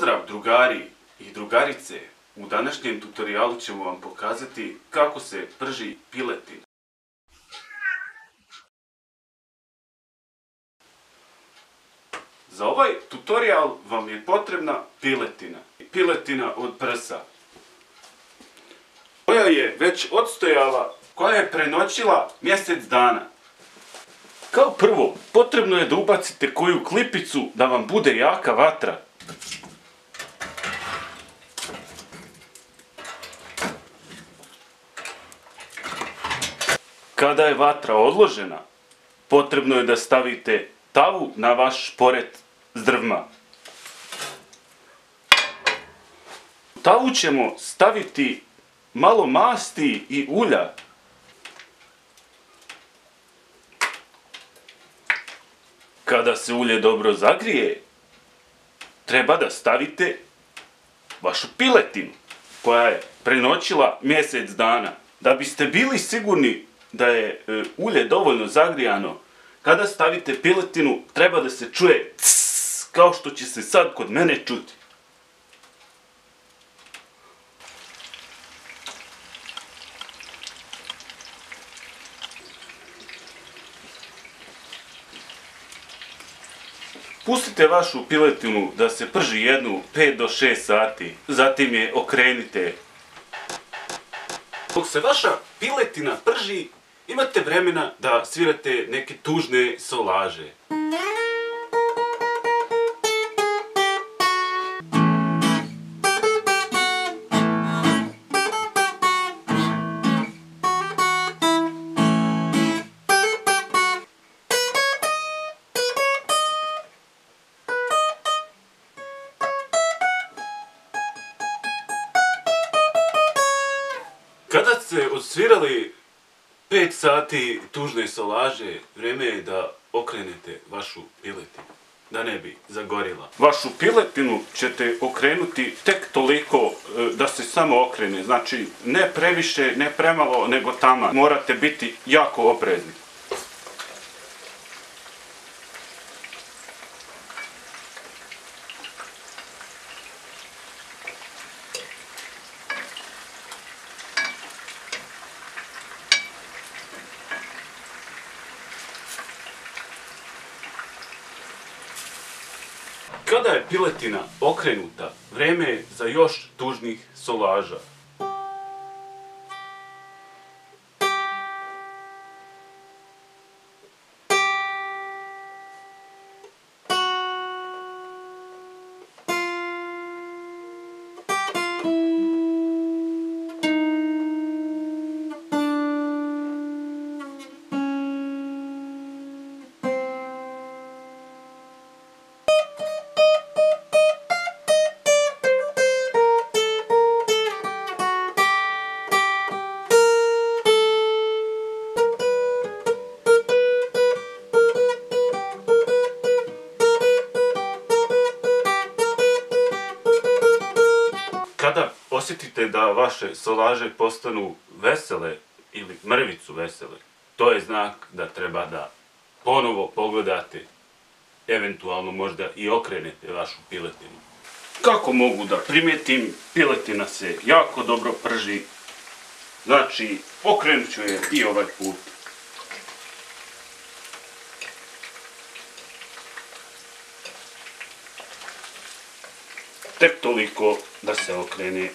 Pozdrav drugari i drugarice! U današnjem tutorialu ćemo vam pokazati kako se prži piletina. Za ovaj tutorial vam je potrebna piletina. Piletina od prsa. Koja je već odstojala, koja je prenoćila mjesec dana. Kao prvo, potrebno je da ubacite koju klipicu da vam bude jaka vatra. Kada je vatra odložena, potrebno je da stavite tavu na vaš šporet s drvma. U tavu ćemo staviti malo masti i ulja. Kada se ulje dobro zagrije, treba da stavite vašu piletinu koja je prenoćila mjesec dana. Da biste bili sigurni da je ulje dovoljno zagrijano, kada stavite piletinu treba da se čuje css, kao što će se sad kod mene čuti. Pustite vašu piletinu da se prži jednu 5 do 6 sati, zatim je okrenite. Dok se vaša piletina prži, imate vremena da svirate neke tužne solaže. Kada ste odsvirali 5 sati tužne solaže, vrijeme je da okrenete vašu piletinu, da ne bi zagorila. Vašu piletinu ćete okrenuti tek toliko da se samo okrene, znači ne previše, ne premalo, nego taman. Morate biti jako oprezni. Kada je piletina okrenuta, vrijeme je za još tužnih solaža. Kada osjetite da vaše solaže postanu vesele ili mrvicu vesele, to je znak da treba da ponovo pogledate, eventualno možda i okrenete vašu piletinu. Kako mogu da primijetim, piletina se jako dobro prži, znači okrenut ću je i ovaj put. Tek toliko da se okrene.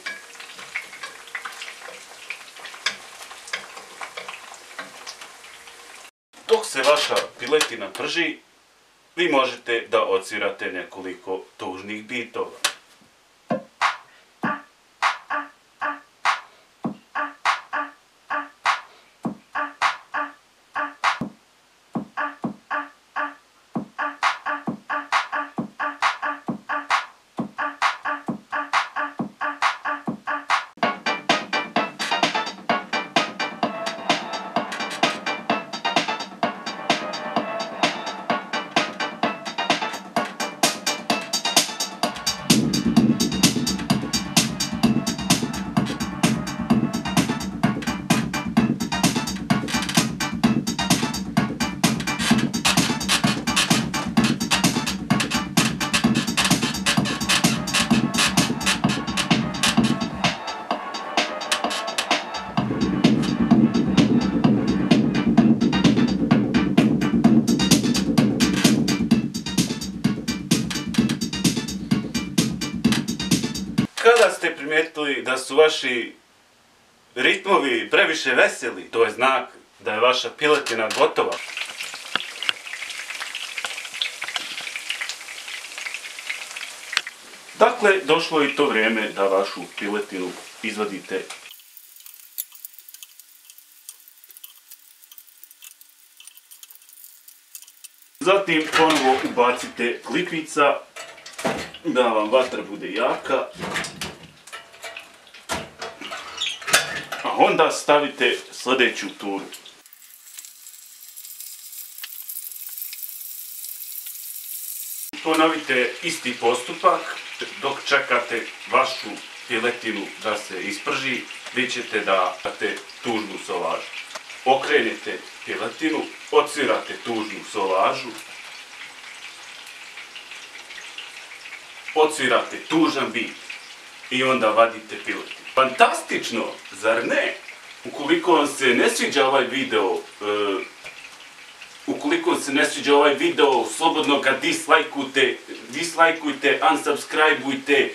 Dok se vaša piletina prži, vi možete da odsvirate nekoliko tužnih bitova. Kada ste primijetili da su vaši ritmovi previše veseli, to je znak da je vaša piletina gotova. Dakle, došlo je i to vrijeme da vašu piletinu izvadite. Zatim ponovo ubacite klipica da vam vatra bude jaka. A onda stavite sljedeću turu. Ponovite isti postupak dok čekate vašu piletinu da se isprži. Vi ćete da date tužnu solažu. Okrenete piletinu, odsvirate tužnu solažu, odsvirate tužan bit i onda vadite piletinu. Fantastično, zar ne? Ukoliko vam se ne sviđa ovaj video, slobodno ga dislajkujte, unsubscribeujte,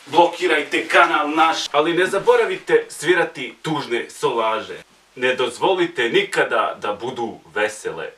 blokirajte kanal naš. Ali ne zaboravite svirati tužne solaže. Ne dozvolite nikada da budu vesele.